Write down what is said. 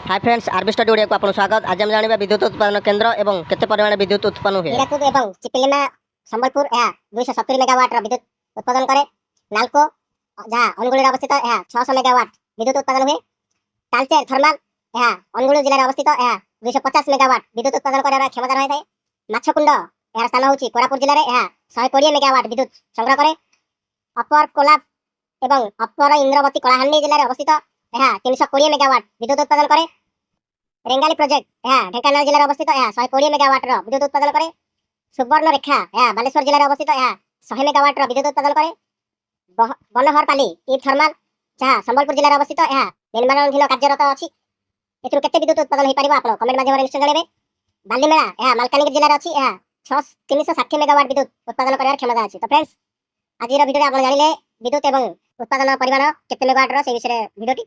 हाय friends RB study Odia को आपन स्वागत। आज हम जानिबा विद्युत उत्पादन केंद्र एवं केते परिमाण विद्युत उत्पन्न हुए। हीराकुद एवं चिपिलिमा संबलपुर 270 मेगावाट विद्युत उत्पादन करे। नालको जहाँ अनुगुली अवस्थित 600 मेगावाट विद्युत उत्पादन हुए। तालचेर थर्माल अनुगुली जिले अवस्थित 250 मेगावाट विद्युत उत्पादन करार क्षमता रही है। माछकुंड यार स्थान होची कोरापुर जिले में 120 मेगावाट विद्युत संग्रह करे। अपर कोलाब एवं अपर इंद्रवती कलाहांडी जिले में अवस्थित 320 मेगावाट विद्युत उत्पादन करे। रेंगाली प्रोजेक्ट ढेंकानाल जिले में अवस्थित 120 मेगावाट विद्युत उत्पादन करे। सुवर्ण रेखा बालेश्वर जिले में अवस्थित 100 मेगावाट विद्युत उत्पादन करे। बनहरपाली ई थर्माल जहाँ संबलपुर जिले में अवस्थित निर्माणाधीन कार्यरत अच्छी एथुरु केते विद्युत उत्पादन हो पारिबो आपण कमेंट माध्यम निश्चय जणाइबे। बालीमेला मालकानगिरी जिले में अच्छी 360 मेगावाट विद्युत उत्पादन करार क्षमता अच्छी। तो फ्रेंड्स आज वीडियो आपण जानिले विद्युत एवं उत्पादन परिमाण केते मेगावाट रो से विषय वीडियोटी